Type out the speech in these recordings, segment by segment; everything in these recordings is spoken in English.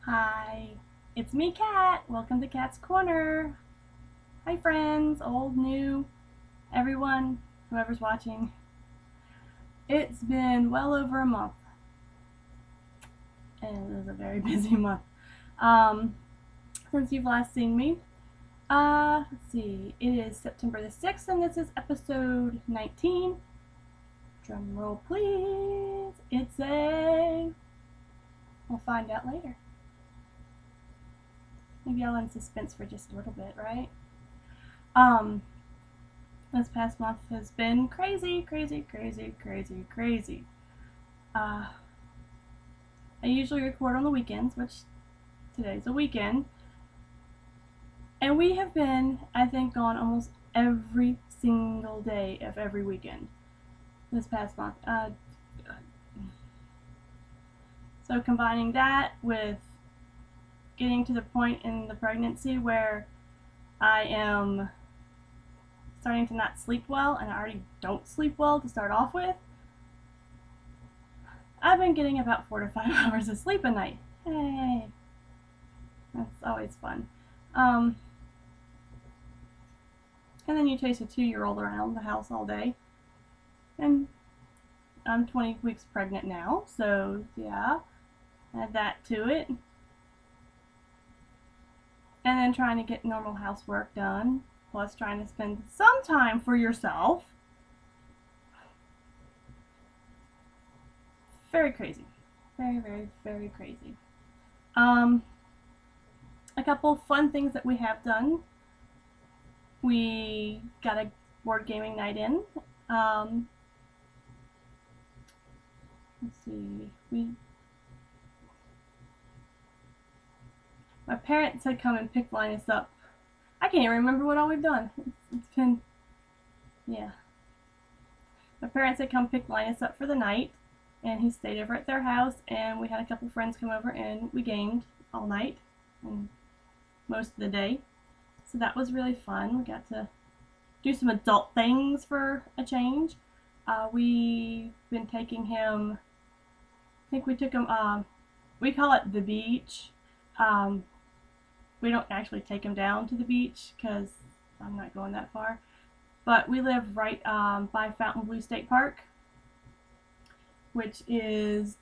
Hi, it's me, Kat. Welcome to Kat's Corner. Hi, friends, old, new, everyone, whoever's watching. It's been well over a month, and it was a very busy month since you've last seen me. Let's see, it is September the 6th, and this is episode 19. Drum roll, please. It's a. We'll find out later. Maybe I'll in suspense for just a little bit, right? This past month has been crazy, crazy, crazy, crazy, crazy. I usually record on the weekends, which today's a weekend. And we have been, I think, gone almost every single day of every weekend this past month. So combining that with getting to the point in the pregnancy where I am starting to not sleep well, and I already don't sleep well to start off with, I've been getting about 4 to 5 hours of sleep a night. Hey, that's always fun. And then you chase a 2-year-old around the house all day. And I'm 20 weeks pregnant now, so yeah, add that to it. And then trying to get normal housework done, plus trying to spend some time for yourself. Very crazy. Very, very, very crazy. A couple fun things that we have done. We got a board gaming night in. Let's see. My parents had come and picked Linus up. I can't even remember what all we've done. It's been, yeah. My parents had come pick Linus up for the night, and he stayed over at their house, and we had a couple friends come over, and we gamed all night and most of the day. So that was really fun. We got to do some adult things for a change. We've been taking him, I think we took him, we call it the beach. We don't actually take him down to the beach because I'm not going that far. But we live right by Fontainebleau State Park, which is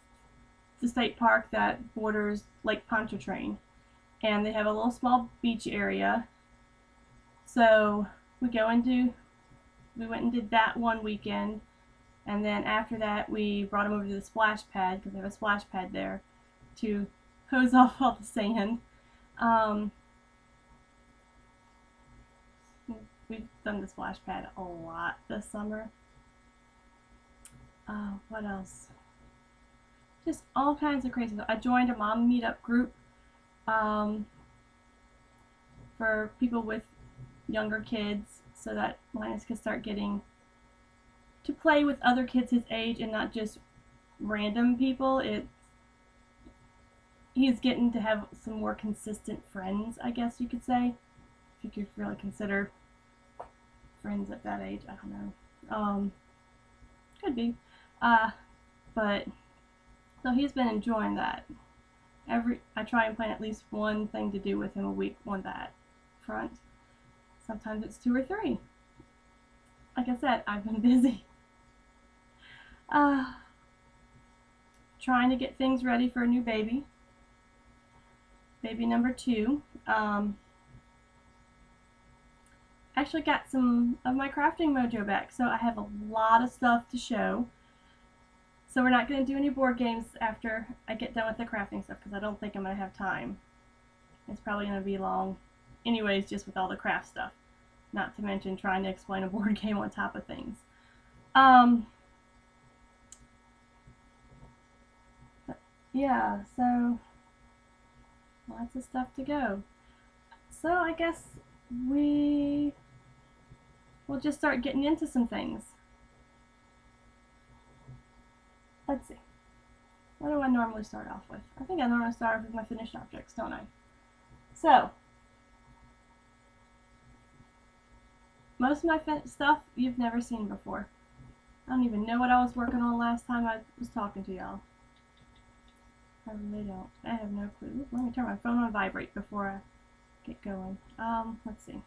the state park that borders Lake Pontchartrain. And they have a little small beach area. So we went and did that one weekend. And then after that, we brought him over to the splash pad, because they have a splash pad there, to hose off all the sand. We've done the splash pad a lot this summer. What else? Just all kinds of crazy stuff. I joined a mom meetup group for people with younger kids, so that Linus could start getting to play with other kids his age and not just random people. He's getting to have some more consistent friends, I guess you could say, if you could really consider friends at that age. I don't know. Could be. But so he's been enjoying that. I try and plan at least one thing to do with him a week on that front. Sometimes it's 2 or 3. Like I said, I've been busy. Trying to get things ready for a new baby. Baby number 2. Actually got some of my crafting mojo back, so I have a lot of stuff to show. So we're not going to do any board games after I get done with the crafting stuff, because I don't think I'm going to have time. It's probably going to be long anyways, just with all the craft stuff. Not to mention trying to explain a board game on top of things. Yeah, so lots of stuff to go. So I guess we'll just start getting into some things. Let's see. What do I normally start off with? I think I normally start off with my finished objects, don't I? So, most of my stuff you've never seen before. I don't even know what I was working on last time I was talking to y'all. I really don't. I have no clue. What Let me turn my phone on vibrate before I get going. Let's see.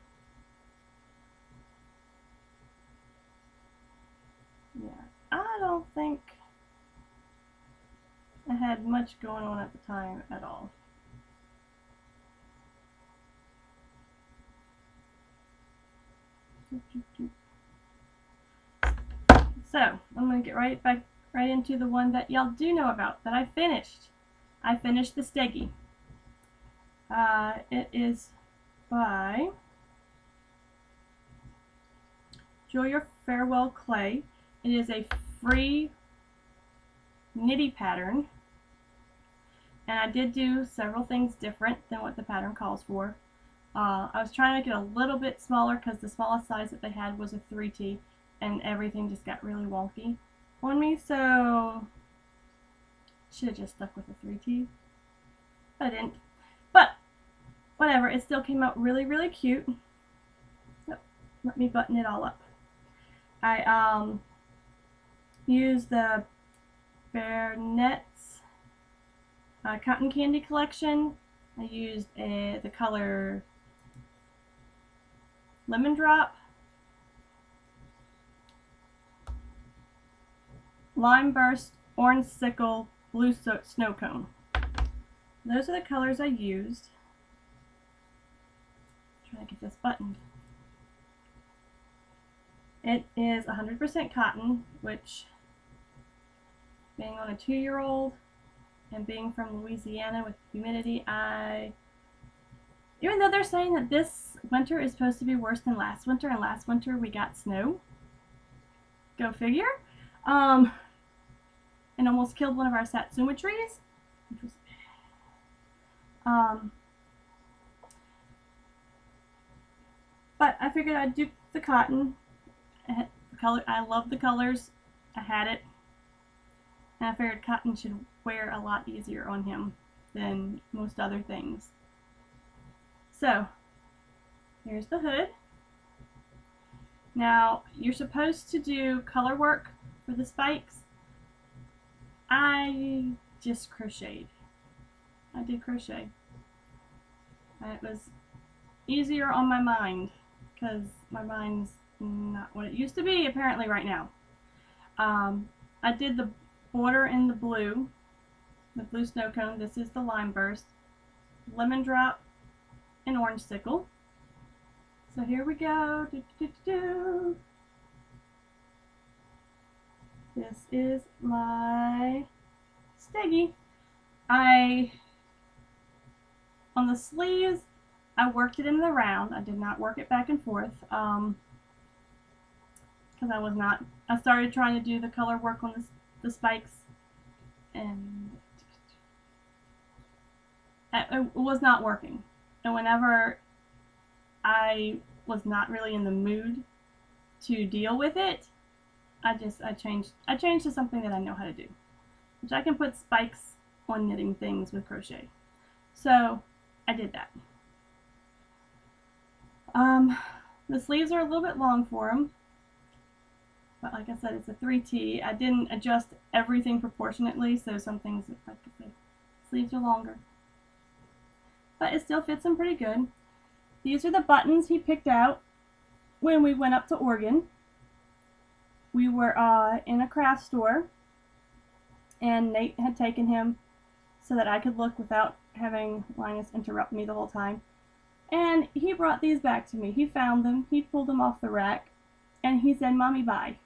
Yeah, I don't think I had much going on at the time at all. So I'm going to get right into the one that y'all do know about, that I finished. I finished the Steggy. It is by Julia Farewell Clay. It is a free nitty pattern, and I did do several things different than what the pattern calls for. I was trying to make it a little bit smaller because the smallest size that they had was a 3T, and everything just got really wonky on me, so should have just stuck with a 3T, but I didn't. But whatever, it still came out really, really cute. Yep. Let me button it all up. I used the Bernet's Cotton Candy collection. I used the color Lemon Drop, Lime Burst, Orange Sickle, Blue Snow Cone. Those are the colors I used. I'm trying to get this buttoned. It is 100% cotton, which, being on a 2-year-old and being from Louisiana with humidity, even though they're saying that this winter is supposed to be worse than last winter, and last winter we got snow, go figure, and almost killed one of our satsuma trees, which was but I figured I'd do the cotton. I love the colors. I had it, and I figured cotton should wear a lot easier on him than most other things. So here's the hood. Now you're supposed to do color work for the spikes. I just crocheted. I did crochet. And it was easier on my mind because my mind's not what it used to be apparently right now. I did the border in the blue snow cone. This is the Lime Burst, Lemon Drop, and Orange Sickle. So here we go. This is my Steggy. On the sleeves, I worked it in the round. I did not work it back and forth because I started trying to do the color work on the spikes, and it was not working. And whenever I was not really in the mood to deal with it, I changed to something that I know how to do, which I can put spikes on knitting things with crochet. So I did that. The sleeves are a little bit long for them, but like I said, it's a 3T. I didn't adjust everything proportionately, so some things, like I said, sleeves are longer. But it still fits them pretty good. These are the buttons he picked out when we went up to Oregon. We were in a craft store, and Nate had taken him so that I could look without having Linus interrupt me the whole time. And he brought these back to me. He found them, he pulled them off the rack, and he said, "Mommy, buy."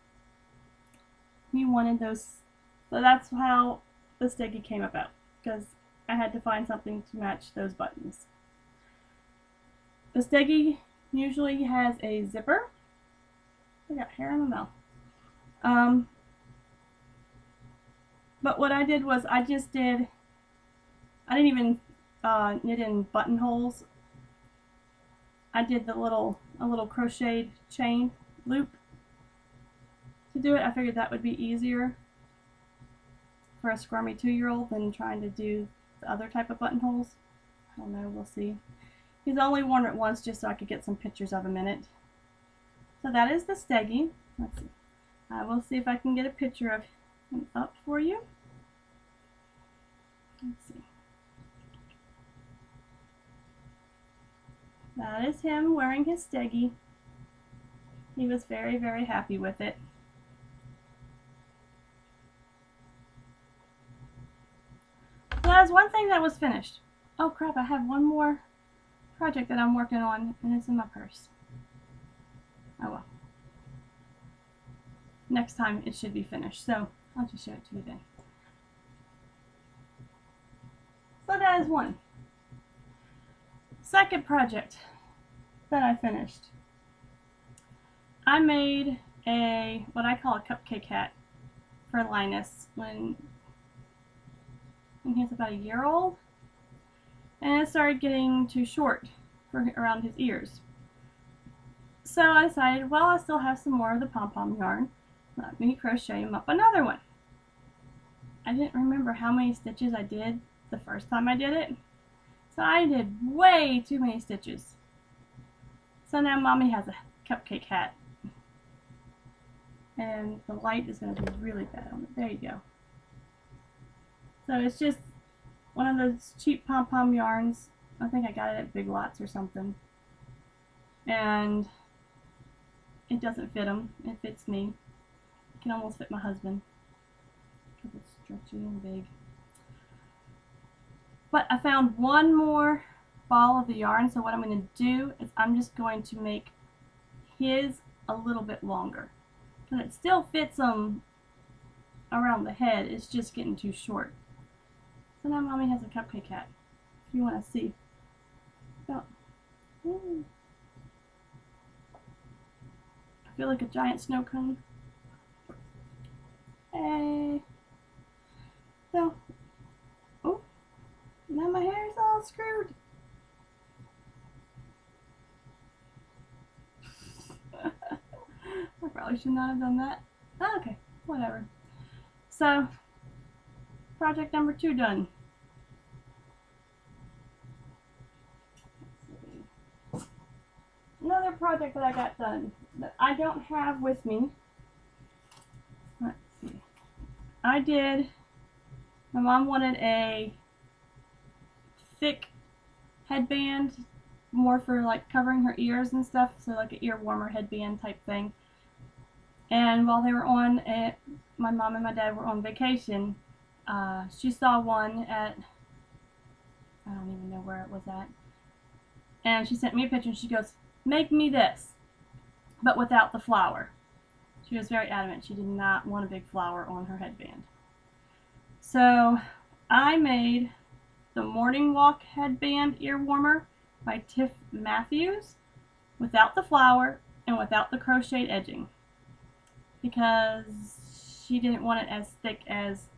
He wanted those, so that's how the Steggy came about, because I had to find something to match those buttons. The Steggy usually has a zipper. I got hair in my mouth. But what I did was I didn't even knit in buttonholes. I did a little crocheted chain loop to do it. I figured that would be easier for a squirmy 2-year-old than trying to do the other type of buttonholes. I don't know, we'll see. He's only worn it once just so I could get some pictures of him in it. So that is the Steggy. Let's see. I will see if I can get a picture of him up for you. Let's see. That is him wearing his steggy. He was very, very happy with it. So that is one thing that was finished. Oh crap, I have one more project that I'm working on, and it's in my purse. Oh well. Next time it should be finished, so I'll just show it to you then. So that is one. Second project that I finished. I made a, what I call a cupcake hat for Linus when he was about a year old, and it started getting too short for around his ears. So I decided, well, I still have some more of the pom-pom yarn. Let me crochet him up another one. I didn't remember how many stitches I did the first time I did it, so I did way too many stitches. So now Mommy has a cupcake hat, and the light is going to be really bad on it. There you go. So it's just one of those cheap pom-pom yarns. I think I got it at Big Lots or something, and it doesn't fit him. It fits me. It can almost fit my husband because it's stretchy and big. But I found one more ball of the yarn, so what I'm going to do is I'm just going to make his a little bit longer. But it still fits him around the head, it's just getting too short. So now Mommy has a cupcake hat, if you want to see. So, I feel like a giant snow cone. Hey. So, oh, now my hair is all screwed. I probably should not have done that. Oh, okay, whatever. So, project number 2 done. Another project that I got done that I don't have with me. Let's see. My mom wanted a thick headband, more for like covering her ears and stuff, so like an ear warmer headband type thing. And while they were on it, my mom and my dad were on vacation, she saw one at, I don't even know where it was at, and she sent me a picture and she goes, "Make me this, but without the flower." She was very adamant she did not want a big flower on her headband. So I made the Morning Walk Headband Ear Warmer by Tiff Matthews without the flower and without the crocheted edging, because she didn't want it as thick as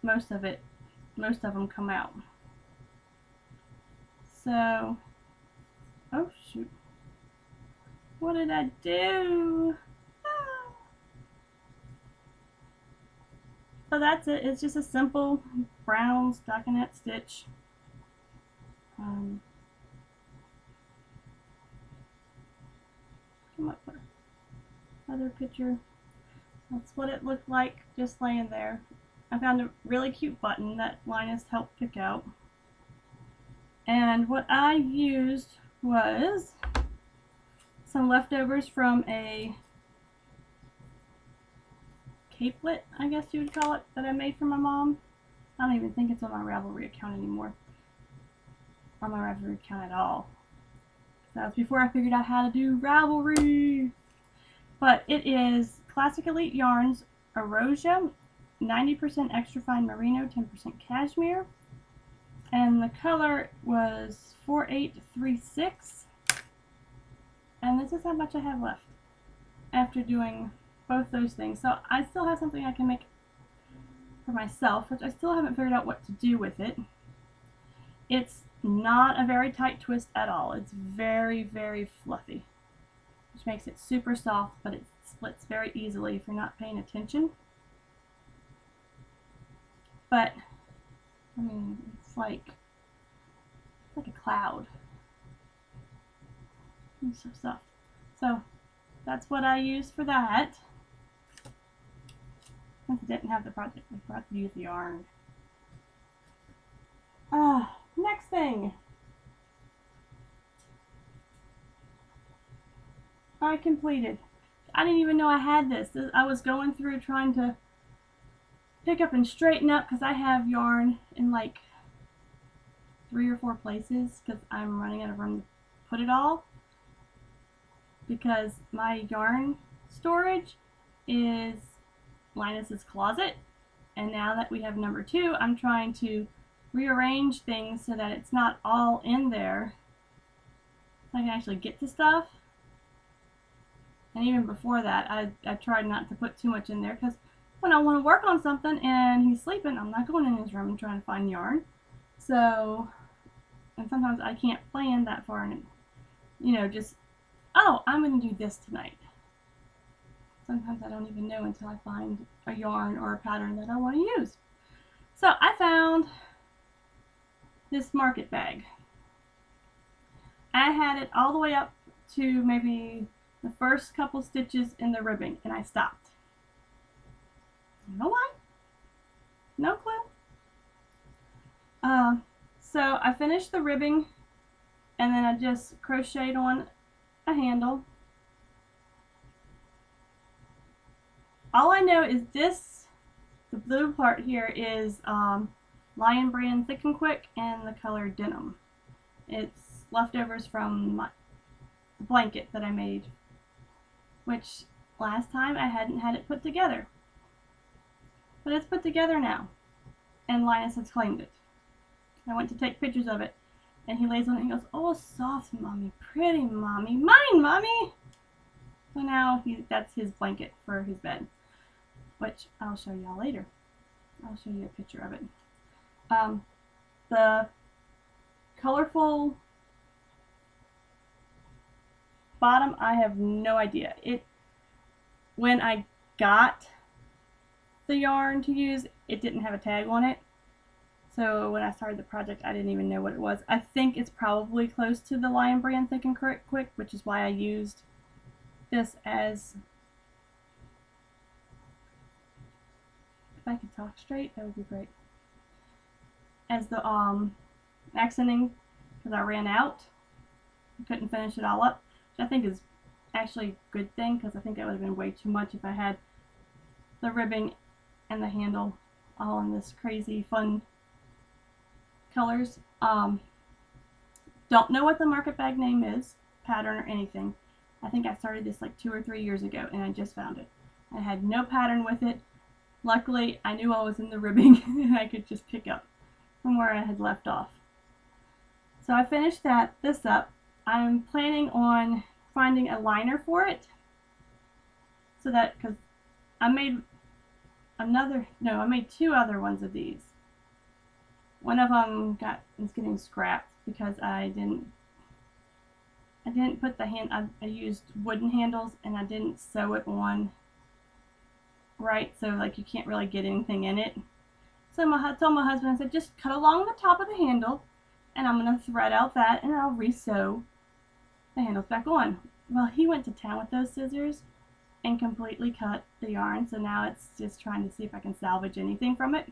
most of them come out. So, oh shoot, what did I do? Ah. So that's it. It's just a simple brown stockinette stitch. Come up with another picture. That's what it looked like just laying there. I found a really cute button that Linus helped pick out. And what I used was some leftovers from a capelet, I guess you would call it, that I made for my mom. I don't even think it's on my Ravelry account anymore. Or my Ravelry account at all. That was before I figured out how to do Ravelry. But it is Classic Elite Yarns Erosia, 90% extra fine merino, 10% cashmere. And the color was 4836. And this is how much I have left after doing both those things. So I still have something I can make for myself, which I still haven't figured out what to do with it. It's not a very tight twist at all. It's very, very fluffy, which makes it super soft, but it splits very easily if you're not paying attention. But, I mean, it's like a cloud. It's so soft. So, that's what I used for that. Since I didn't have the project, I forgot to use the yarn. Next thing. I completed. I didn't even know I had this. I was going through trying to pick up and straighten up because I have yarn in like 3 or 4 places because I'm running out of room to put it all, because my yarn storage is Linus's closet, and now that we have number 2, I'm trying to rearrange things so that it's not all in there so I can actually get to stuff. And even before that, I tried not to put too much in there, because when I want to work on something and he's sleeping, I'm not going in his room and trying to find yarn. So, and sometimes I can't plan that far, and you know, just, oh, I'm going to do this tonight. Sometimes I don't even know until I find a yarn or a pattern that I want to use. So I found this market bag. I had it all the way up to maybe the first couple stitches in the ribbing, and I stopped. You know why? No clue. So I finished the ribbing, and then I just crocheted on a handle. All I know is this, the blue part here is Lion Brand Thick and Quick and the color Denim. It's leftovers from the blanket that I made, which last time I hadn't had it put together. But it's put together now, and Linus has claimed it. I went to take pictures of it, and he lays on it and he goes, "Oh, soft mommy, pretty mommy, mine mommy." So now that's his blanket for his bed, which I'll show y'all later. I'll show you a picture of it. The colorful bottom, I have no idea. When I got the yarn to use, it didn't have a tag on it. So when I started the project, I didn't even know what it was. I think it's probably close to the Lion Brand Thick and Quick, which is why I used this as, if I could talk straight, that would be great, as the accenting, because I ran out. I couldn't finish it all up, which I think is actually a good thing, because I think that would have been way too much if I had the ribbing and the handle all in this crazy fun colors. Don't know what the market bag name is, pattern or anything. I think I started this like 2 or 3 years ago, and I just found it. I had no pattern with it. Luckily, I knew I was in the ribbing and I could just pick up from where I had left off. So I finished this up. I'm planning on finding a liner for it, so that, because I made I made 2 other ones of these. One of them is getting scrapped because I didn't put the I used wooden handles, and I didn't sew it on right, so like you can't really get anything in it. So I told my husband, I said, just cut along the top of the handle, and I'm going to thread out that, and I'll re-sew the handles back on. Well, he went to town with those scissors and completely cut the yarn, so now it's just trying to see if I can salvage anything from it.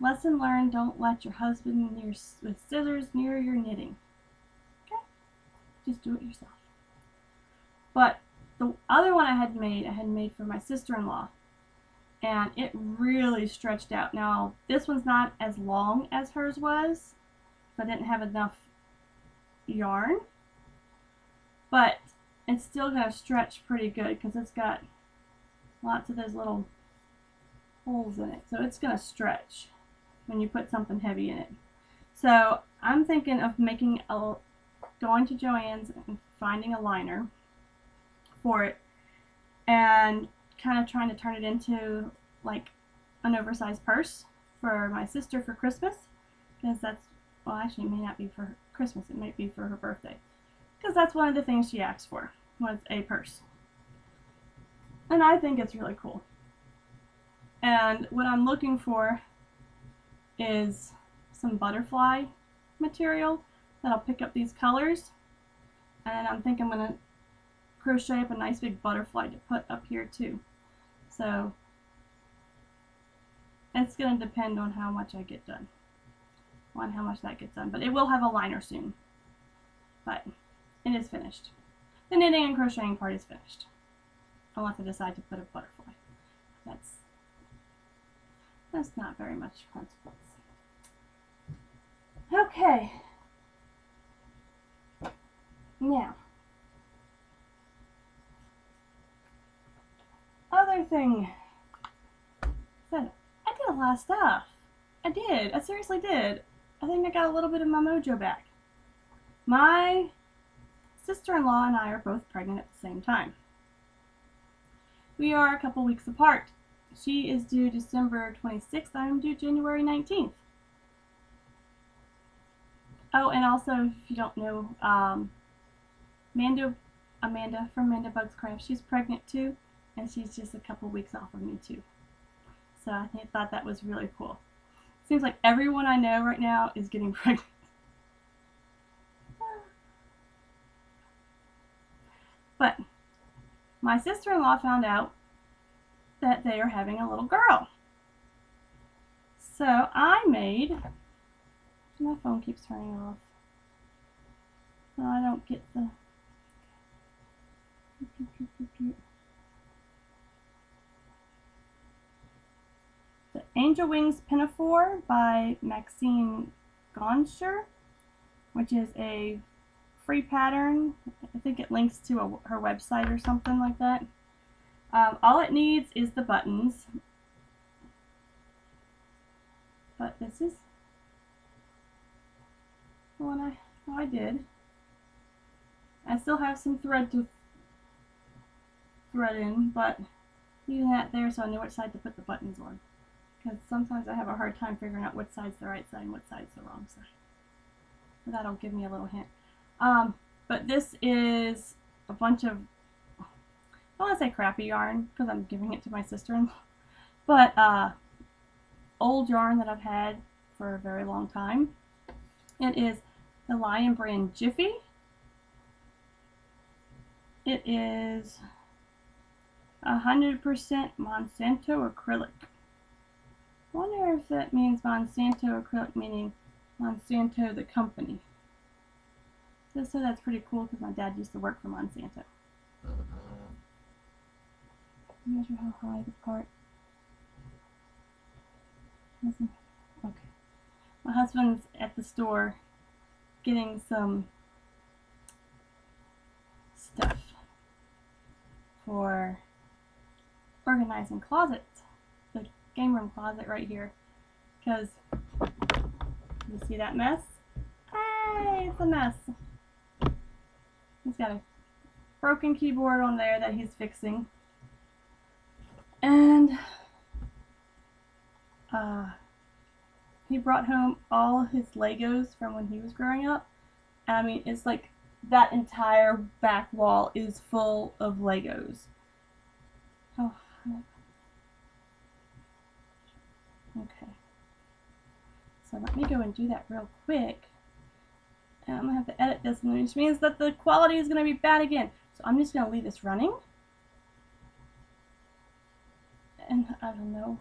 Lesson learned, don't let your husband with scissors near your knitting. Okay? Just do it yourself. But the other one I had made for my sister-in-law, and it really stretched out. Now, this one's not as long as hers was, so I didn't have enough yarn, but it's still going to stretch pretty good because it's got lots of those little holes in it, so it's going to stretch when you put something heavy in it. So I'm thinking of going to Joann's and finding a liner for it, and kind of trying to turn it into like an oversized purse for my sister for Christmas, because that's, well, actually it may not be for Christmas, it might be for her birthday, because that's one of the things she asked for, was a purse. And I think it's really cool. And what I'm looking for is some butterfly material that'll pick up these colors, and I'm thinking I'm going to crochet up a nice big butterfly to put up here too. So it's going to depend on how much I get done, on how much that gets done, but it will have a liner soon. But It is finished. The knitting and crocheting part is finished. Unless I decide to put a butterfly. That's not very much consequence. Okay. Now, other thing. I did a lot of stuff. I did. I seriously did. I think I got a little bit of my mojo back. My sister-in-law and I are both pregnant at the same time. We are a couple weeks apart. She is due December 26th. I'm due January 19th. Oh, and also, if you don't know, Amanda from Amanda Bugs Craft, she's pregnant too, and she's just a couple weeks off of me too. So I thought that was really cool. Seems like everyone I know right now is getting pregnant. But my sister-in-law found out that they are having a little girl. So I made, my phone keeps turning off, so I don't get the, the Angel Wings Pinafore by Maxine Gonsher, which is a free pattern. I think it links to her website or something like that. All it needs is the buttons, but this is the one I did. I still have some thread to thread in, but using that there so I know which side to put the buttons on, because sometimes I have a hard time figuring out which side's the right side and which side's the wrong side. So that'll give me a little hint. But this is a bunch of, I don't want to say crappy yarn because I'm giving it to my sister-in-law, but old yarn that I've had for a very long time. It is the Lion brand Jiffy. It is 100% Monsanto acrylic. I wonder if that means Monsanto acrylic meaning Monsanto the company. So that's pretty cool because my dad used to work for Monsanto. Measure how high the part. Okay. My husband's at the store getting some stuff for organizing closets, the game room closet right here, because you see that mess? Hey, it's a mess. He's got a broken keyboard on there that he's fixing, and he brought home all his Legos from when he was growing up. And I mean, it's like that entire back wall is full of Legos. Oh, okay. So let me go and do that real quick. And I'm going to have to edit this, which means that the quality is going to be bad again. So I'm just going to leave this running. And I don't know.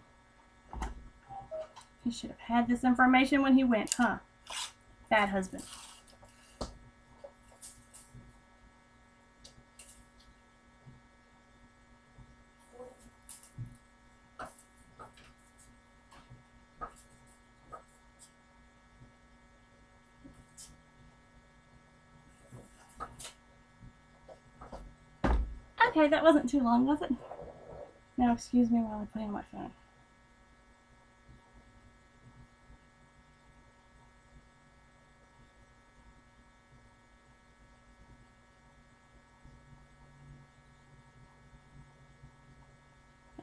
He should have had this information when he went, huh? Bad husband. Okay, that wasn't too long, was it? Now excuse me while I play on my phone.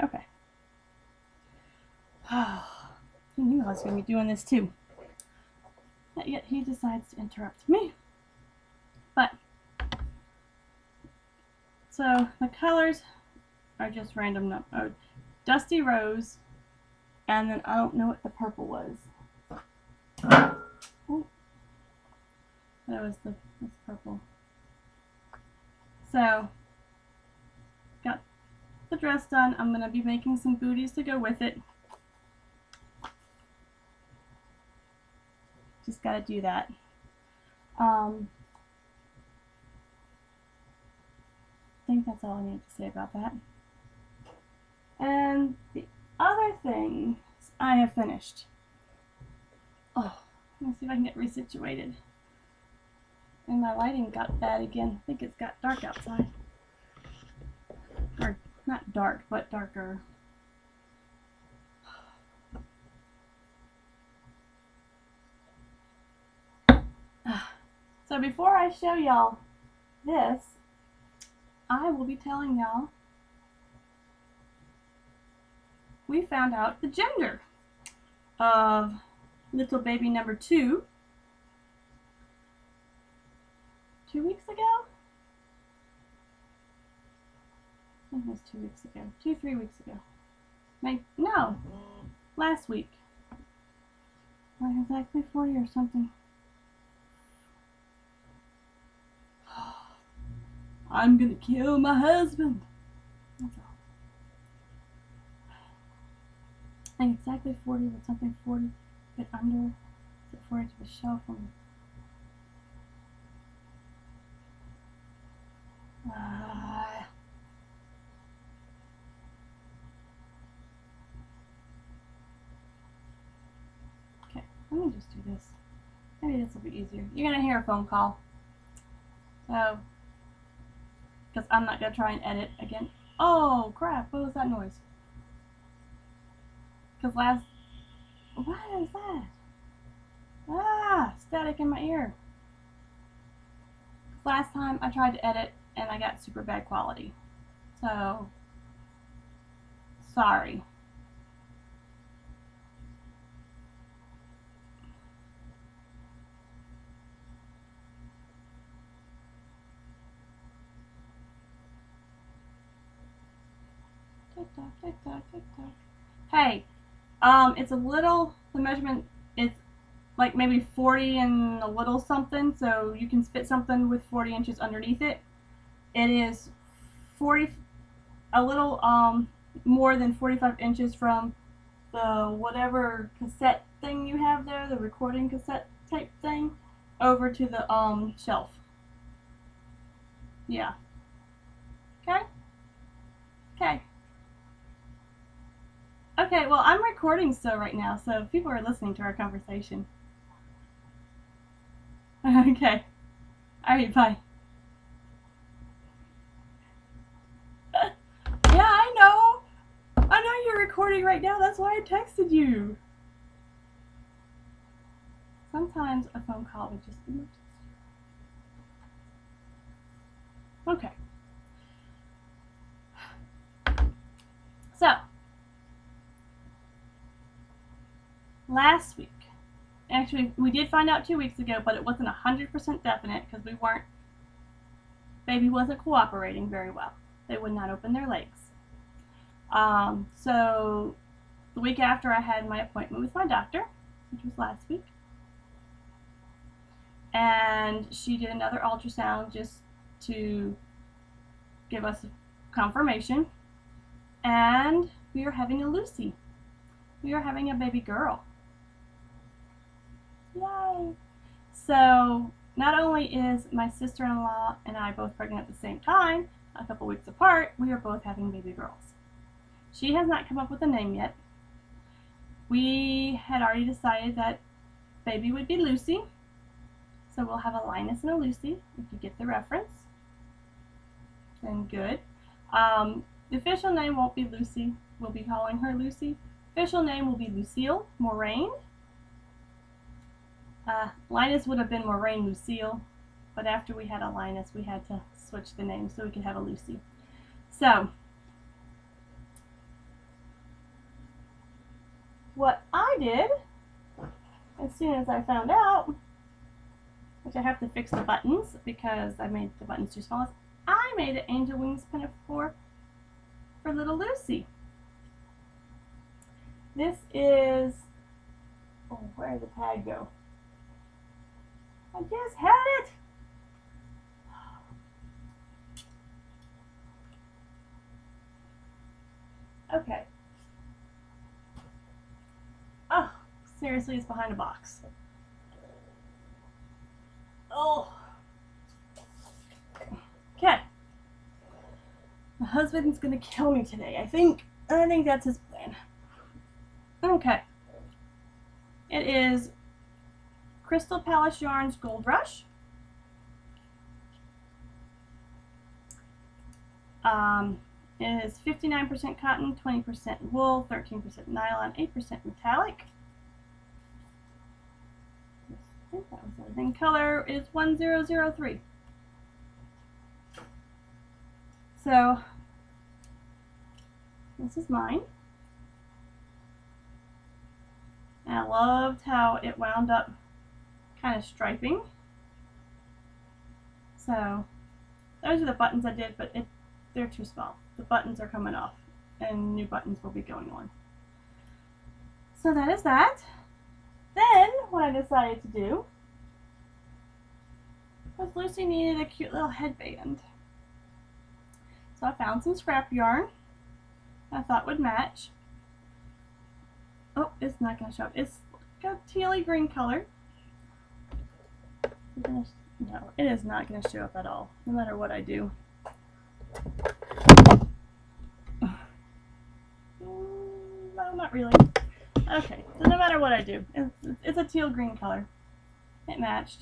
Okay. He knew I was going to be doing this too. But yet he decides to interrupt me. But, so the colors are just random. Oh, Dusty Rose, and then I don't know what the purple was. Oh, that was this purple. So, got the dress done. I'm going to be making some booties to go with it. Just got to do that. think that's all I need to say about that. And the other things I have finished. Oh, let me see if I can get resituated. And my lighting got bad again. I think it's got dark outside. Or not dark, but darker. So before I show y'all this, I will be telling y'all we found out the gender of little baby number 2 2 weeks ago? I think it was 2 weeks ago. 3 weeks ago. No, last week. Like exactly 40 or something. I'm gonna kill my husband. That's all. I think exactly 40 with something 40 bit under. Is it 40 to the shelf? Okay, let me just do this. Maybe this will be easier. You're gonna hear a phone call. So, because I'm not gonna try and edit again. Oh crap! What was that noise? Because what is that? Ah, static in my ear. Last time I tried to edit and I got super bad quality. So, sorry. Tick tock, tick tock, tick tock. Hey, it's a little, the measurement is like maybe 40 and a little something, so you can fit something with 40 inches underneath it. It is 40, a little more than 45 inches from the whatever cassette thing you have there, the recording cassette type thing, over to the shelf. Yeah. Okay? Okay. Okay, well, I'm recording still right now, so people are listening to our conversation. Okay. Alright, bye. Yeah, I know. I know you're recording right now. That's why I texted you. Sometimes a phone call would just be much easier. Okay. So, last week, actually, we did find out 2 weeks ago, but it wasn't 100% definite because baby wasn't cooperating very well. They would not open their legs. So the week after I had my appointment with my doctor, which was last week, and she did another ultrasound just to give us confirmation, and we are having a Lucy. We are having a baby girl. Yay! So not only is my sister-in-law and I both pregnant at the same time, a couple weeks apart, we are both having baby girls. She has not come up with a name yet. We had already decided that baby would be Lucy. So we'll have a Linus and a Lucy, if you get the reference. Then good. The official name won't be Lucy. We'll be calling her Lucy. Official name will be Lucille Moraine. Linus would have been Moraine Lucille, but after we had a Linus, we had to switch the name so we could have a Lucy. So, what I did, as soon as I found out, which I have to fix the buttons because I made the buttons too small, I made an Angel Wings pinafore for little Lucy. This is, oh, where did the tag go? I just had it! Okay. Oh, seriously, it's behind a box. Oh. Okay. My husband's gonna kill me today. I think that's his plan. Okay. It is Crystal Palace Yarns Gold Rush. It is 59% cotton, 20% wool, 13% nylon, 8% metallic. I think that was everything. Color is 1003. So this is mine. And I loved how it wound up kind of striping. So those are the buttons I did, but they're too small. The buttons are coming off and new buttons will be going on. So that is that. Then what I decided to do was Lucy needed a cute little headband. So I found some scrap yarn I thought would match. Oh, it's not going to show up. It's like a tealy green color. No, it is not going to show up at all, no matter what I do. No, not really. Okay, so no matter what I do, it's a teal green color. It matched.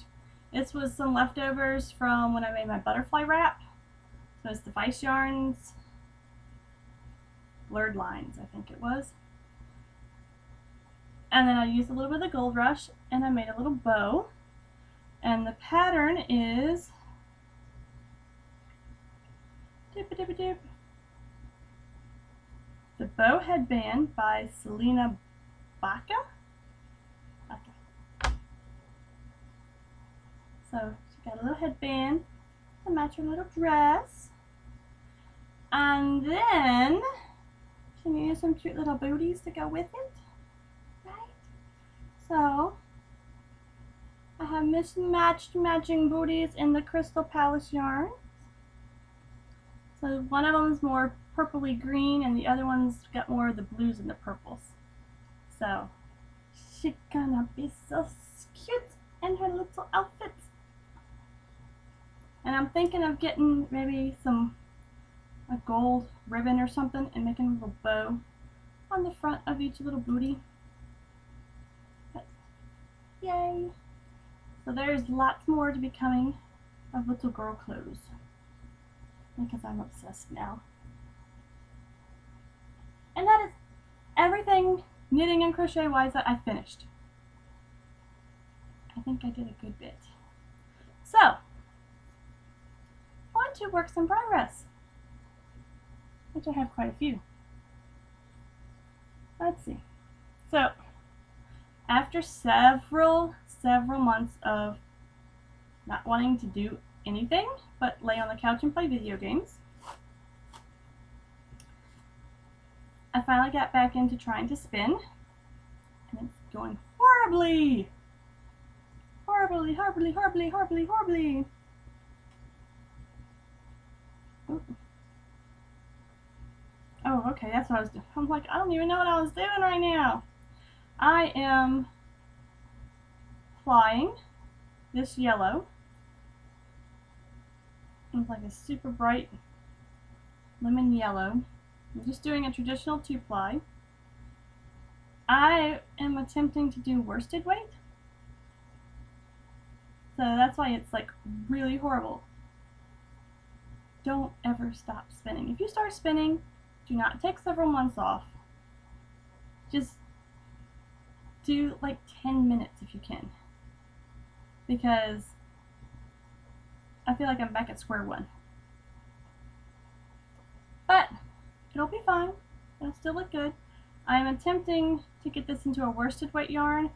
This was some leftovers from when I made my butterfly wrap. So it's the Vice Yarns Blurred Lines, I think it was. And then I used a little bit of the Gold Rush and I made a little bow. And the pattern is the Bow Headband by Selena Baca. So she got a little headband to match her little dress. And then she needed some cute little booties to go with it. Right? So I have mismatched matching booties in the Crystal Palace yarn. So one of them is more purpley green and the other one's got more of the blues and the purples. So she's gonna be so cute in her little outfit. And I'm thinking of getting maybe a gold ribbon or something and making a little bow on the front of each little booty. But, yay! So there's lots more to be coming of little girl clothes because I'm obsessed now. And that is everything knitting and crochet wise that I finished. I think I did a good bit. So, on to works in progress, which I have quite a few. Let's see. So, after several months of not wanting to do anything but lay on the couch and play video games, I finally got back into trying to spin, and it's going horribly. Horribly. Ooh. Oh, okay, that's what I was doing. I'm like, I don't even know what I was doing right now. I am applying this yellow. It's like a super bright lemon yellow. I'm just doing a traditional 2-ply. I am attempting to do worsted weight. So that's why it's like really horrible. Don't ever stop spinning. If you start spinning, do not take several months off. Just do like 10 minutes if you can. Because I feel like I'm back at square one. But it'll be fine. It'll still look good. I'm attempting to get this into a worsted weight yarn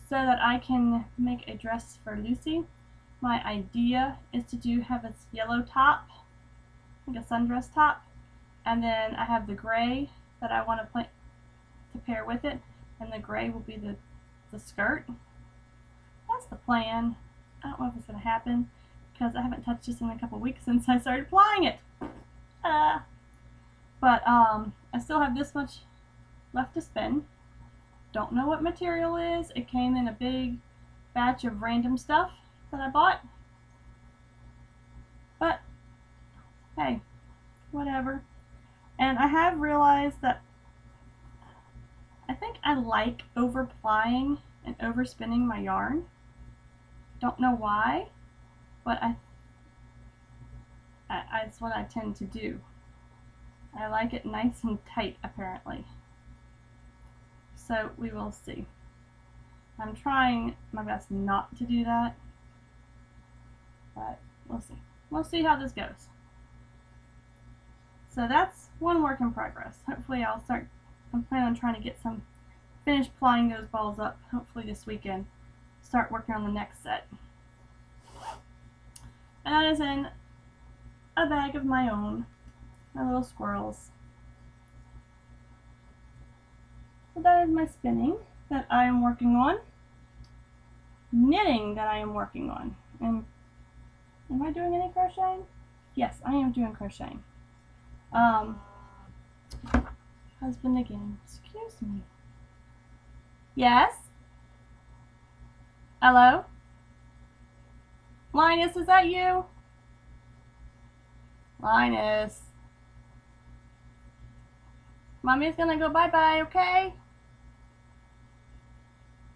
so that I can make a dress for Lucy. My idea is to have this yellow top, like a sundress top, and then I have the gray that I want to pair with it, and the gray will be the skirt. That's the plan. I don't know if it's going to happen because I haven't touched this in a couple weeks since I started applying it. But I still have this much left to spin. Don't know what material is. It came in a big batch of random stuff that I bought. But hey, whatever. And I have realized that I think I like over plying and overspinning my yarn. Don't know why, but it's what I tend to do. I like it nice and tight, apparently. So we will see. I'm trying my best not to do that, but we'll see. We'll see how this goes. So that's one work in progress. Hopefully I'm planning on trying to get some, finish plying those balls up, hopefully this weekend. Start working on the next set. And that is in a bag of my own, my little squirrels. So that is my spinning that I am working on. Knitting that I am working on. And am I doing any crocheting? Yes, I am doing crocheting. Husband again. Excuse me. Yes? Hello? Linus, is that you? Linus. Mommy's gonna go bye-bye, okay?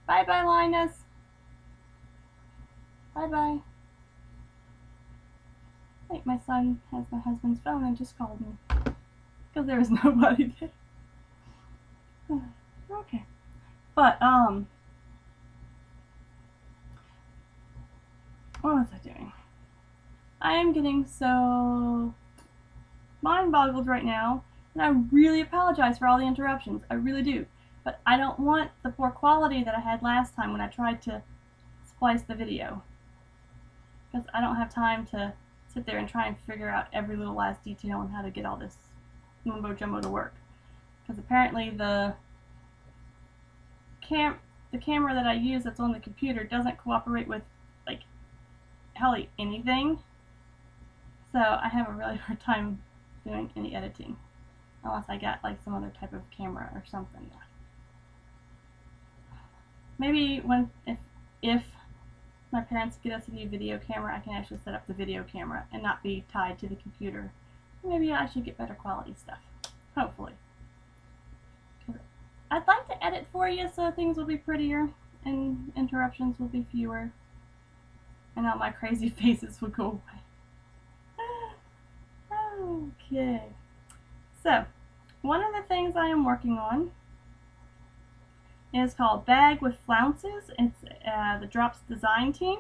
Bye-bye, Linus. Bye-bye. I think my son has my husband's phone and just called me. Because there was nobody there. Okay. But, what was I doing? I am getting so mind-boggled right now, and I really apologize for all the interruptions. I really do. But I don't want the poor quality that I had last time when I tried to splice the video. Because I don't have time to sit there and try and figure out every little last detail on how to get all this mumbo jumbo to work. Because apparently the camera that I use that's on the computer doesn't cooperate with, like, hardly anything. So I have a really hard time doing any editing. Unless I got, like, some other type of camera or something. Maybe if my parents get us a new video camera, I can actually set up the video camera and not be tied to the computer. Maybe I should get better quality stuff. Hopefully. I'd like to edit for you so things will be prettier and interruptions will be fewer. And all my crazy faces will go away. Okay. So, one of the things I am working on is called Bag with Flounces. It's the Drops design team.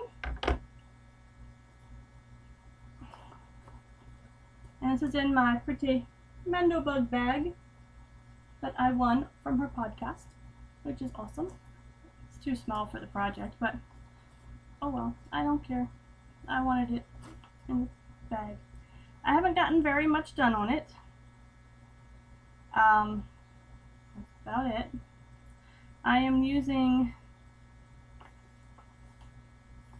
And this is in my pretty Mandobug bag that I won from her podcast, which is awesome. It's too small for the project, but oh well, I don't care. I wanted it in the bag. I haven't gotten very much done on it. That's about it. I am using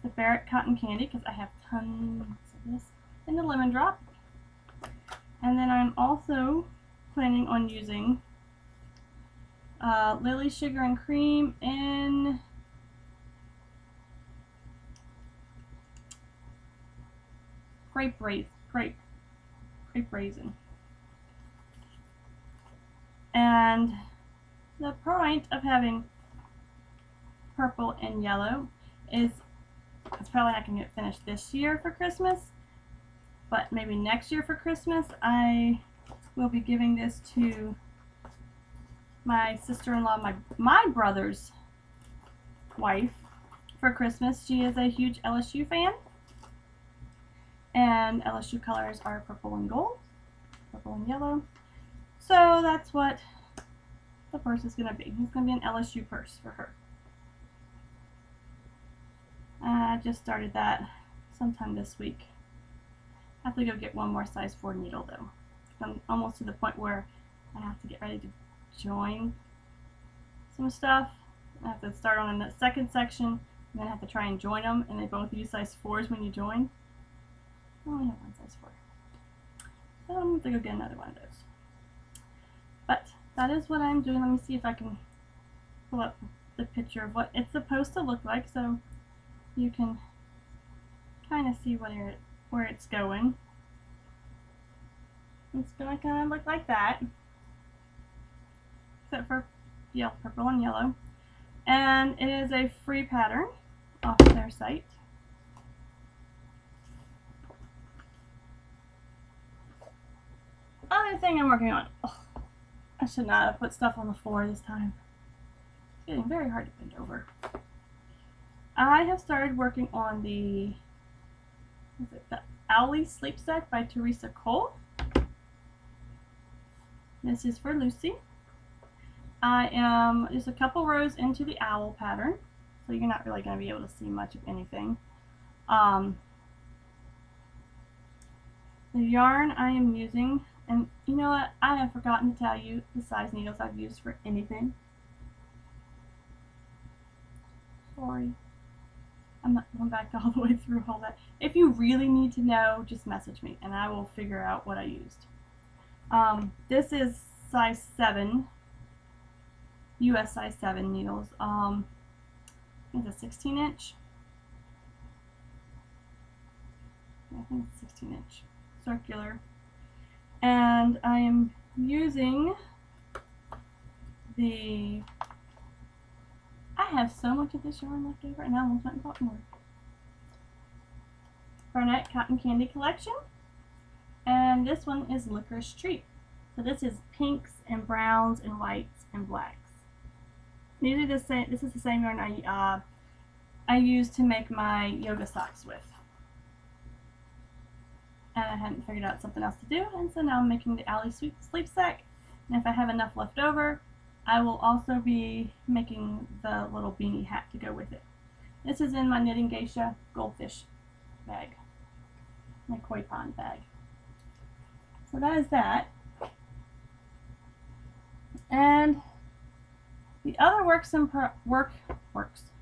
the Barrett Cotton Candy because I have tons of this in the Lemon Drop. And then I'm also planning on using Lily Sugar and Cream in grape raisin. And the point of having purple and yellow is it's probably not going to get finished this year for Christmas, but maybe next year for Christmas I will be giving this to my sister-in-law, my brother's wife, for Christmas. She is a huge LSU fan, and LSU colors are purple and gold, purple and yellow. So that's what the purse is going to be. It's going to be an LSU purse for her. I just started that sometime this week. I have to go get one more size 4 needle though. I'm almost to the point where I have to get ready to join some stuff. I have to start on the second section and then I have to try and join them, and they both use size 4s when you join. I only have one size 4. So I'm going to go get another one of those. But that is what I'm doing. Let me see if I can pull up the picture of what it's supposed to look like so you can kind of see where it's going. It's gonna kind of look like that, except for purple and yellow. And it is a free pattern off their site. Other thing I'm working on. Oh, I should not have put stuff on the floor this time. It's getting very hard to bend over. I have started working on the Owly Sleep Set by Teresa Cole. This is for Lucy. I am just a couple rows into the owl pattern, so you're not really going to be able to see much of anything. The yarn I am using, and you know what, I have forgotten to tell you the size needles I've used for anything. Sorry. I'm not going back all the way through all that. If you really need to know, just message me and I will figure out what I used. This is size 7, US size 7 needles. It's a 16 inch. I think it's 16 inch. Circular. And I am using the... I have so much of this yarn left over and I almost went and bought more. Barnett Cotton Candy Collection. And this one is Licorice Treat. So this is pinks and browns and whites and blacks. These are the same. This is the same yarn I used to make my yoga socks with. And I hadn't figured out something else to do, and so now I'm making the Owly Sleep Sack. And if I have enough left over, I will also be making the little beanie hat to go with it. This is in my Knitting Geisha goldfish bag, my koi pond bag. So that is that. And the other work in progress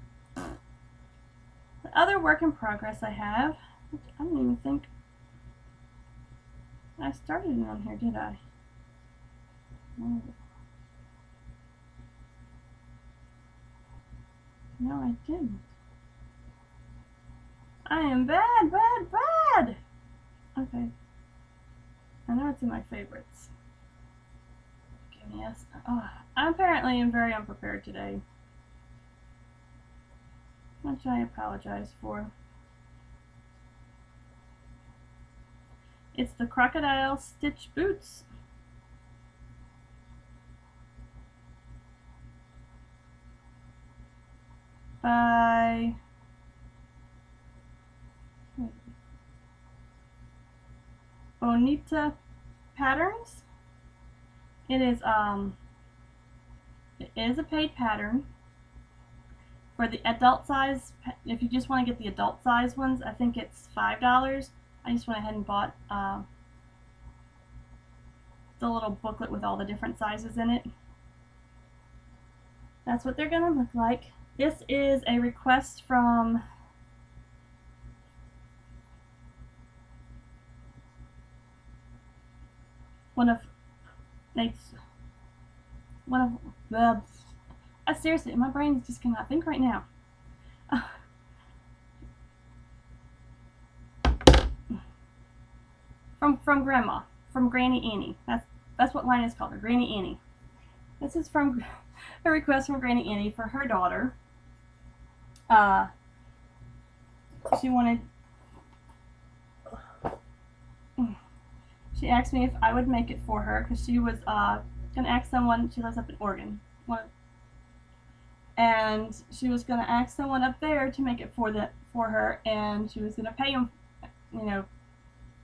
I have, which I don't even think I started it on here, did I? No. No, I didn't. I am bad. Okay. I know it's in my favorites. Give me a... Oh, I apparently am very unprepared today, which I apologize for. It's the Crocodile Stitch Boots. By Bonita Patterns. It is a paid pattern for the adult size. If you just want to get the adult size ones, I think it's $5. I just went ahead and bought the little booklet with all the different sizes in it. That's what they're gonna look like. This is a request from one of the... seriously, my brain just cannot think right now. From Grandma, from Granny Annie. That's what line is called, her Granny Annie. This is from a request from Granny Annie for her daughter. She asked me if I would make it for her because she was gonna ask someone. She lives up in Oregon, and she was gonna ask someone up there to make it for her, and she was gonna pay them, you know,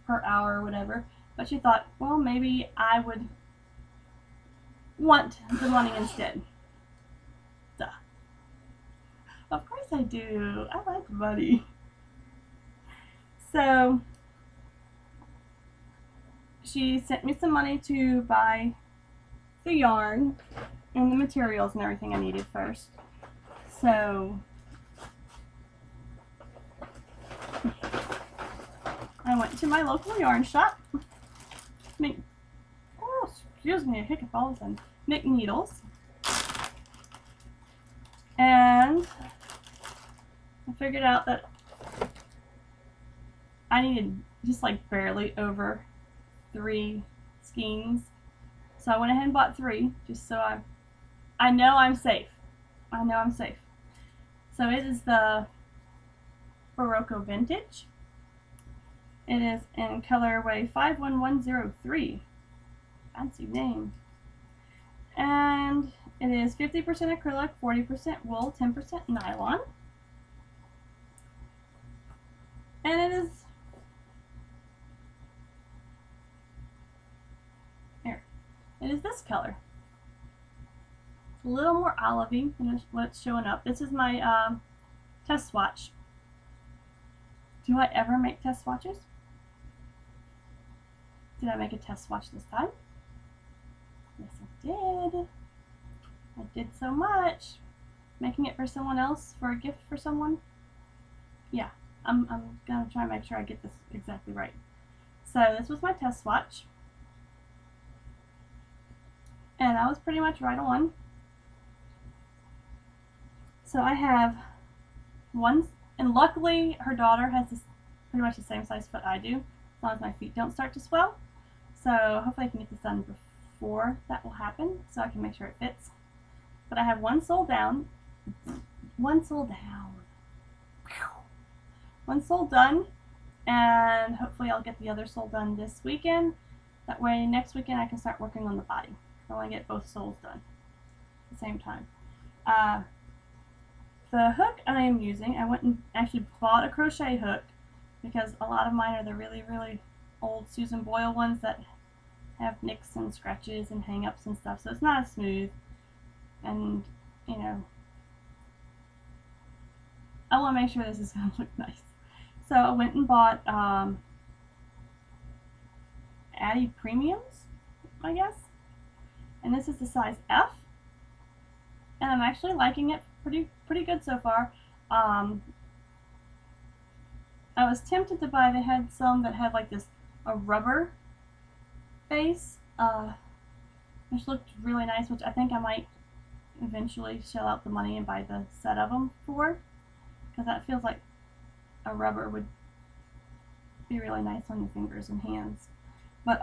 per hour or whatever. But she thought, well, maybe I would want the money instead. Duh. Of course I do. I like money. So she sent me some money to buy the yarn and the materials and everything I needed first. So I went to my local yarn shop. Excuse me, a hiccup all of a sudden. McNeedles. And I figured out that I needed just like barely over 3 skeins. So I went ahead and bought 3, just so I know I'm safe. I know I'm safe. So it is the Barocco Vintage. It is in colorway 51103. Fancy name. And it is 50% acrylic, 40% wool, 10% nylon. And it is here. It is this color. It's a little more olivey than what's showing up. This is my test swatch. Do I ever make test swatches? Did I make a test swatch this time? Yes, I did. I did so much. Making it for someone else, for a gift for someone. Yeah, I'm gonna try and make sure I get this exactly right. So this was my test swatch. And I was pretty much right on. So I have one, and luckily her daughter has this pretty much the same size foot I do, as long as my feet don't start to swell. So hopefully I can get this done before that will happen, so I can make sure it fits. But I have one sole down, one sole done, and hopefully I'll get the other sole done this weekend. That way next weekend I can start working on the body. I want to get both soles done at the same time. The hook I am using, I went and actually bought a crochet hook because a lot of mine are the really, really old Susan Boyle ones that have nicks and scratches and hang-ups and stuff, so it's not as smooth. And, you know, I want to make sure this is going to look nice. So I went and bought Addy Premiums, I guess. And this is the size F. And I'm actually liking it pretty good so far. I was tempted to buy, they had some that had like a rubber base, which looked really nice, which I think I might eventually shell out the money and buy the set of them for, because that feels like a rubber would be really nice on your fingers and hands. But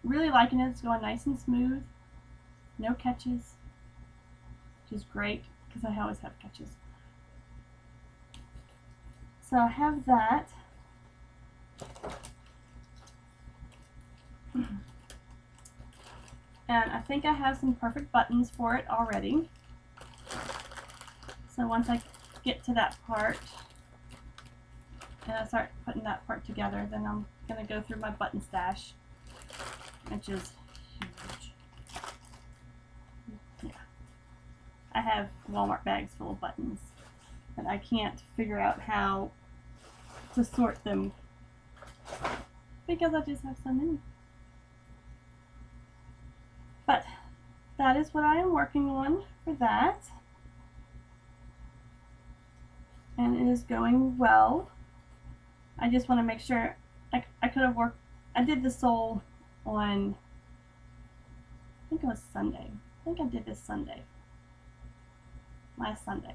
really liking it. It's going nice and smooth, no catches, which is great because I always have catches. So I have that. And I think I have some perfect buttons for it already. So once I get to that part and I start putting that part together, then I'm going to go through my button stash, which is huge. Yeah. I have Walmart bags full of buttons, and I can't figure out how to sort them because I just have so many. But that is what I am working on for that. And it is going well. I just want to make sure I could have worked. I did the sole on, I think it was Sunday. I think I did this Sunday. Last Sunday.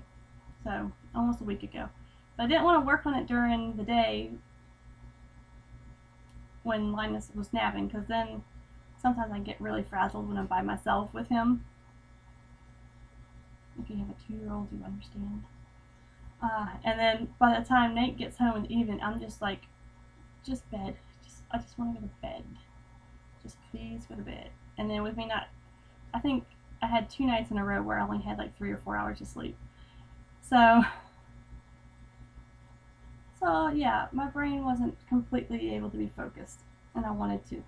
So almost a week ago. But I didn't want to work on it during the day when Linus was napping, because then sometimes I get really frazzled when I'm by myself with him. If you have a 2-year-old, you understand. And then by the time Nate gets home in the evening, I'm just like, just bed. I just want to go to bed. Just please go to bed. And then with me not, I think I had 2 nights in a row where I only had like 3 or 4 hours of sleep. So yeah, my brain wasn't completely able to be focused, and I wanted to.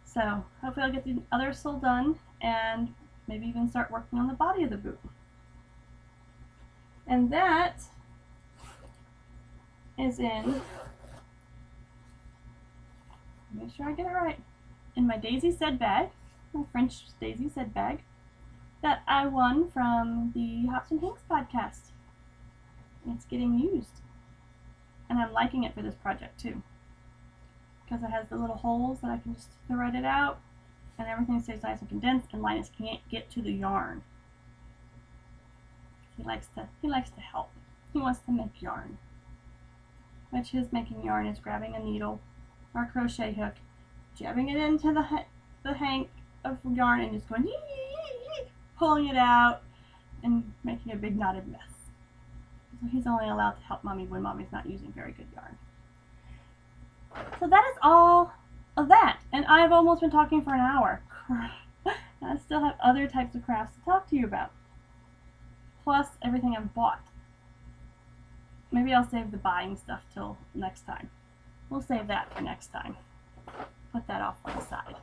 So hopefully I'll get the other sole done and maybe even start working on the body of the boot. And that is in, make sure I get it right, in my Daisy Said bag, my French Daisy Said bag, that I won from the Hops and Hinks podcast. It's getting used. And I'm liking it for this project too, because it has the little holes that I can just thread it out, and everything stays nice and condensed, and Linus can't get to the yarn. He likes to help. He wants to make yarn, which his making yarn is grabbing a needle or a crochet hook jabbing it into the hank of yarn and just going pulling it out and making a big knotted mess. So he's only allowed to help Mommy when Mommy's not using very good yarn. So that is all of that, and I've almost been talking for an hour. I still have other types of crafts to talk to you about, plus everything I've bought. Maybe I'll save the buying stuff till next time. We'll save that for next time. Put that off on the side.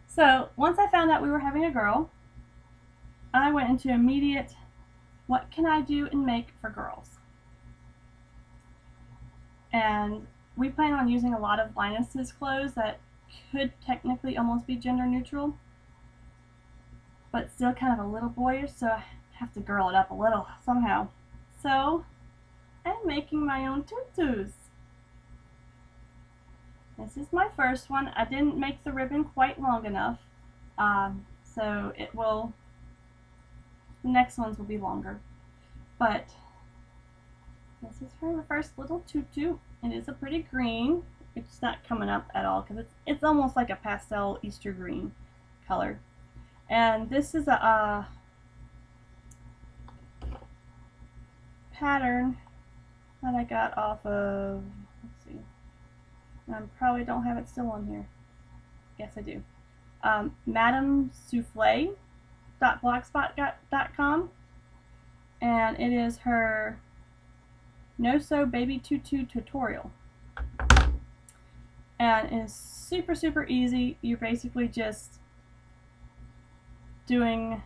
So once I found out we were having a girl, I went into immediate, what can I do and make for girls? And we plan on using a lot of Linus's clothes that could technically almost be gender neutral, but still kind of a little boyish, so I have to girl it up a little somehow. So I'm making my own tutus. This is my first one. I didn't make the ribbon quite long enough, so the next ones will be longer. But this is for the first little tutu. It is a pretty green. It's not coming up at all because it's almost like a pastel Easter green color. And this is a pattern that I got off of, let's see, I probably don't have it still on here. Yes, I do. madamsouffle.blogspot.com, and it is her no-sew baby tutu tutorial. And it's super, super easy. You're basically just doing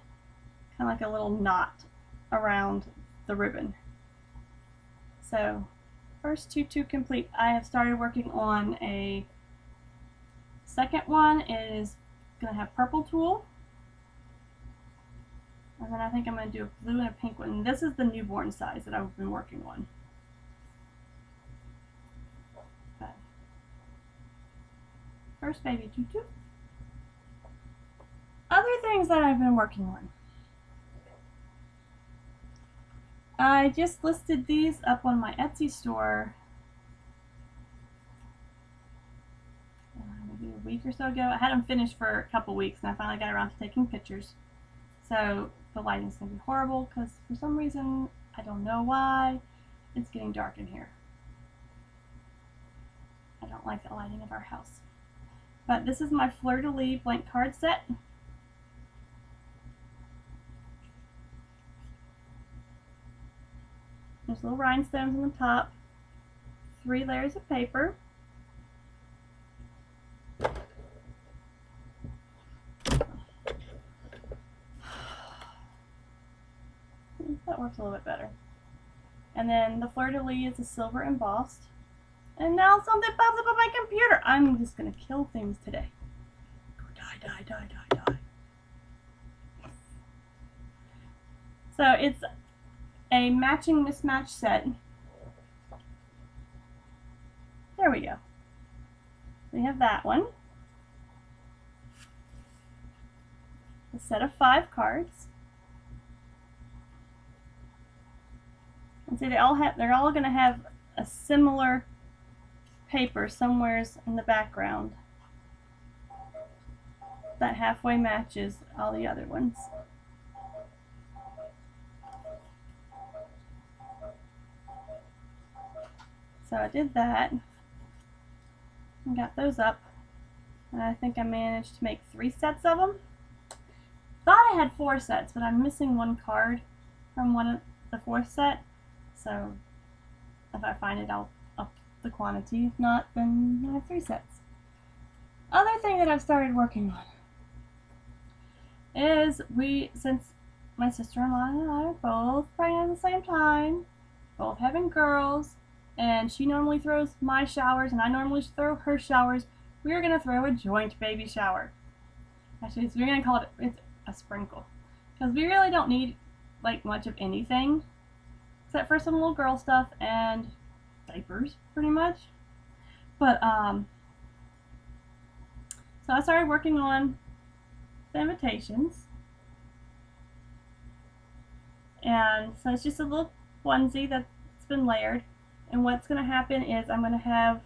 kind of like a little knot around the ribbon. So first tutu complete. I have started working on a second one. It is going to have purple tulle. And then I think I'm going to do a blue and a pink one. And this is the newborn size that I've been working on. Okay. First baby tutu. Other things that I've been working on. I just listed these up on my Etsy store maybe a week or so ago. I had them finished for a couple weeks and I finally got around to taking pictures. So the lighting's going to be horrible because for some reason, I don't know why, it's getting dark in here. I don't like the lighting of our house. But this is my fleur-de-lis blank card set. There's little rhinestones on the top, 3 layers of paper. That works a little bit better. And then the fleur-de-lis is a silver embossed. And now something pops up on my computer. I'm just going to kill things today. Go die, die, die, die, die. So it's a matching mismatch set. There we go. We have that one. A set of 5 cards. And see, they're all going to have a similar paper somewheres in the background that halfway matches all the other ones. So I did that and got those up, and I think I managed to make 3 sets of them. Thought I had 4 sets, but I'm missing 1 card from one of the 4th set, so if I find it, I'll up the quantity. If not, then I have 3 sets. Other thing that I've started working on is since my sister-in-law and I are both pregnant at the same time, both having girls, and she normally throws my showers and I normally throw her showers, we are going to throw a joint baby shower. Actually, so we're going to call it a sprinkle, because we really don't need like much of anything except for some little girl stuff and diapers, pretty much. But so I started working on the invitations, and so it's just a little onesie that's been layered. And what's going to happen is I'm going to have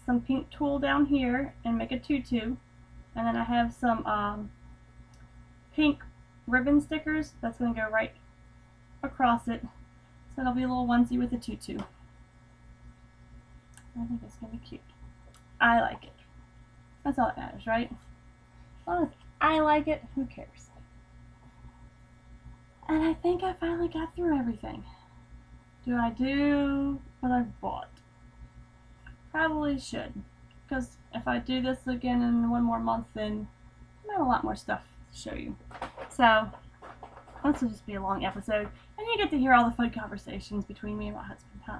some pink tulle down here and make a tutu. And then I have some pink ribbon stickers that's going to go right across it. So it'll be a little onesie with a tutu. I think it's going to be cute. I like it. That's all that matters, right? As long as I like it, who cares? And I think I finally got through everything. Do I do what I've bought? Probably should. Because if I do this again in one more month, then I have a lot more stuff to show you. So, this will just be a long episode. And you get to hear all the fun conversations between me and my husband, huh?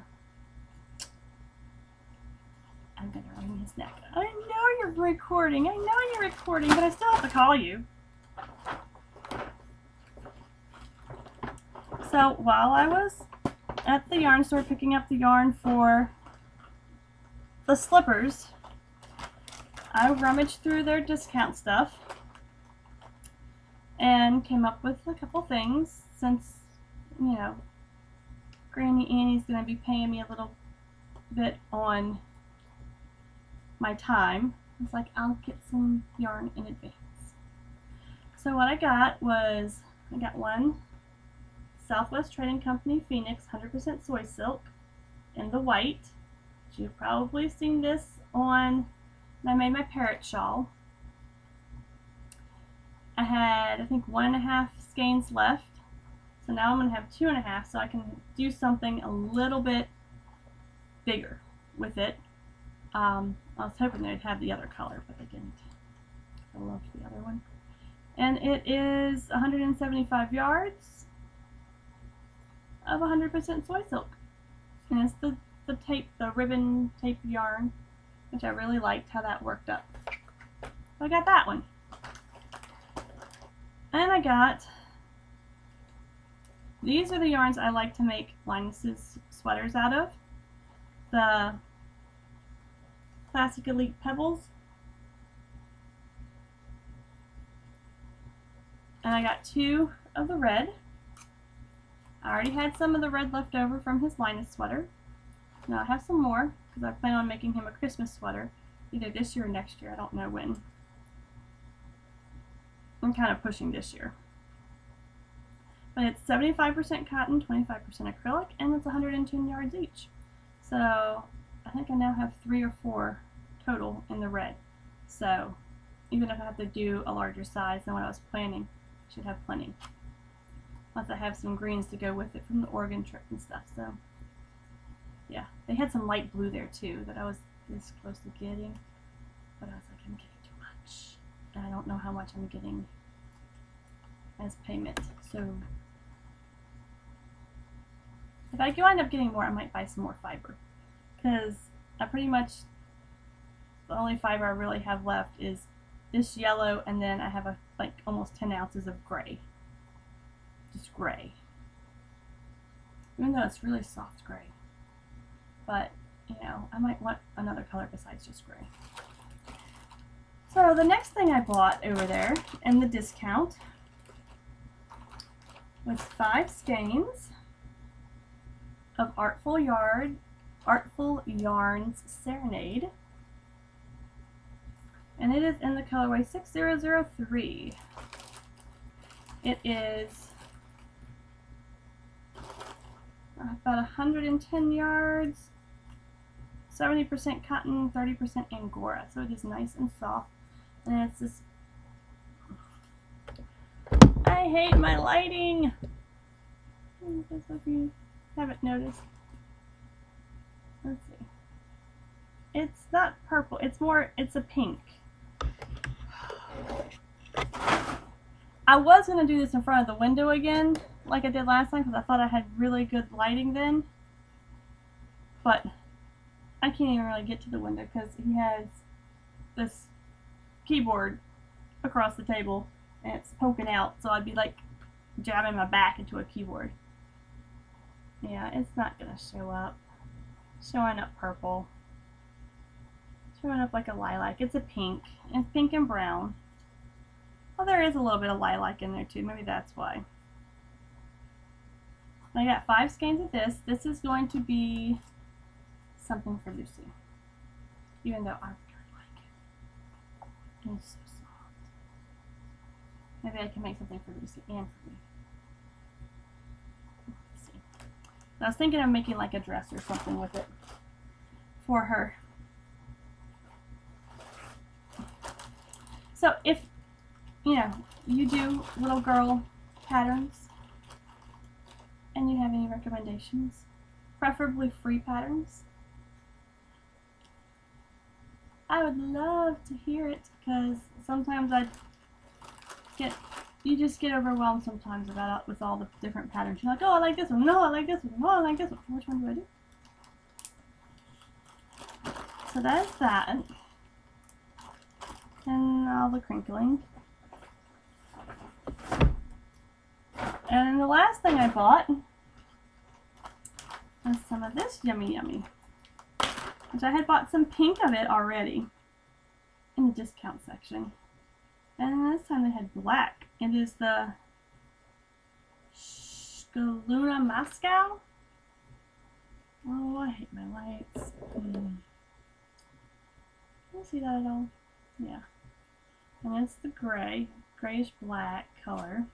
I'm gonna wring his neck. I know you're recording. I know you're recording, but I still have to call you. So while I was at the yarn store picking up the yarn for the slippers, I rummaged through their discount stuff and came up with a couple things since, you know, Granny Annie's gonna be paying me a little bit on my time. It's like, I'll get some yarn in advance. So what I got was, I got one Southwest Trading Company Phoenix 100% soy silk in the white. You've probably seen this on when I made my parrot shawl. I had, I think, 1.5 skeins left. So now I'm going to have 2.5, so I can do something a little bit bigger with it. I was hoping they'd have the other color, but they didn't. I loved the other one. And it is 175 yards of 100% soy silk. And it's the tape, the ribbon tape yarn, which I really liked how that worked up. So I got that one. And I got, these are the yarns I like to make Linus's sweaters out of. The Classic Elite Pebbles. And I got 2 of the red. I already had some of the red left over from his Linus sweater. Now I have some more because I plan on making him a Christmas sweater either this year or next year. I don't know when. I'm kind of pushing this year. But it's 75% cotton, 25% acrylic, and it's 110 yards each. So I think I now have 3 or 4 total in the red. So even if I have to do a larger size than what I was planning, I should have plenty. Plus I have some greens to go with it from the Oregon trip and stuff. So yeah, they had some light blue there too that I was this close to getting. But I was like, I'm getting too much. And I don't know how much I'm getting as payment. So if I do end up getting more, I might buy some more fiber. Because I pretty much, the only fiber I really have left is this yellow, and then I have like almost 10 ounces of gray. Just gray. Even though it's really soft gray. But, you know, I might want another color besides just gray. So the next thing I bought over there in the discount was 5 skeins of Artful Yarns Serenade. And it is in the colorway 6003. It is about 110 yards, 70% cotton, 30% Angora. So it is nice and soft. And it's this, I hate my lighting. If you haven't noticed. Let's see. It's not purple, it's a pink. I was going to do this in front of the window again, like I did last time, because I thought I had really good lighting then. But I can't even really get to the window because he has this keyboard across the table and it's poking out, so I'd be like jabbing my back into a keyboard. Yeah, it's not going to show up. Showing up purple. Showing up like a lilac. It's a pink. It's pink and brown. Well, there is a little bit of lilac in there too. Maybe that's why. I got 5 skeins of this. This is going to be something for Lucy. even though I really like it. It's so soft. Maybe I can make something for Lucy and for me. Let's see. I was thinking of making like a dress or something with it for her. So if, you know, you do little girl patterns and you have any recommendations, preferably free patterns, I would love to hear it, because sometimes you just get overwhelmed sometimes with all the different patterns. You're like, oh, I like this one, no, I like this one, no, I like this one. Which one do I do? So that's that. And all the crinkling. And the last thing I bought was some of this yummy yummy, which I had bought some pink of it already in the discount section. And this time they had black. It is the Luna Moscow. Oh, I hate my lights. Can you see that at all? Yeah. And it's the grayish black color.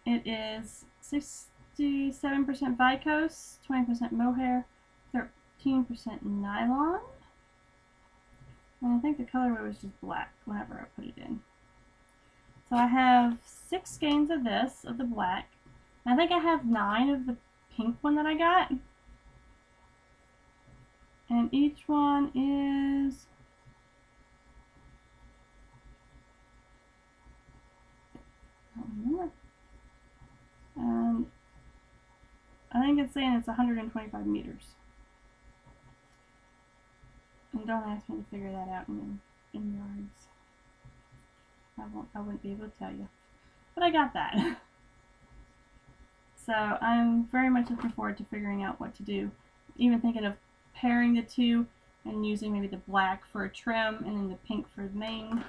It is 67% viscose, 20% mohair, 13% nylon. And I think the colorway was just black whenever I put it in. So I have 6 skeins of this, of the black. And I think I have 9 of the pink one that I got. And each one is I don't remember. And I think it's saying it's 125 meters. And don't ask me to figure that out in yards. I wouldn't be able to tell you. But I got that. So I'm very much looking forward to figuring out what to do. Even thinking of pairing the two and using maybe the black for a trim and then the pink for the main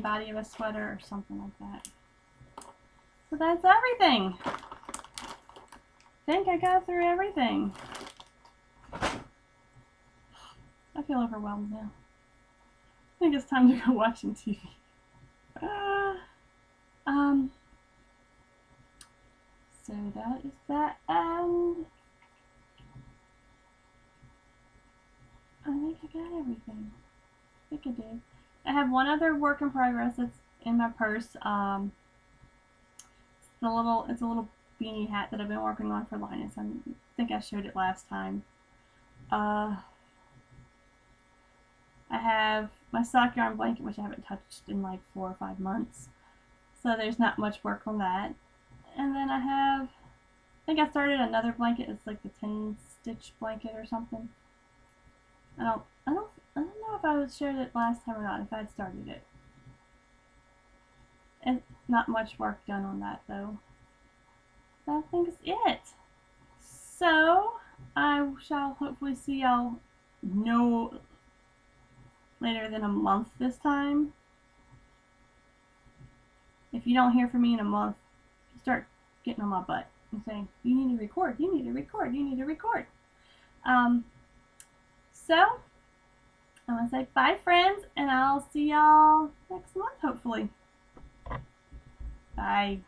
body of a sweater or something like that. So that's everything. I think I got through everything. I feel overwhelmed now. I think it's time to go watch some TV. So that is that. I think I got everything. I think I did. I have one other work in progress that's in my purse. It's a little beanie hat that I've been working on for Linus. I think I showed it last time. I have my sock yarn blanket, which I haven't touched in like 4 or 5 months. So there's not much work on that. And then I think I started another blanket. It's like the 10-stitch blanket or something. I don't know if I showed it last time or not, if I had started it. And not much work done on that though. That I think is it. So I shall hopefully see y'all no later than a month this time. If you don't hear from me in a month, start getting on my butt and saying, you need to record, you need to record, you need to record. So I want to say bye, friends, and I'll see y'all next month, hopefully. Bye.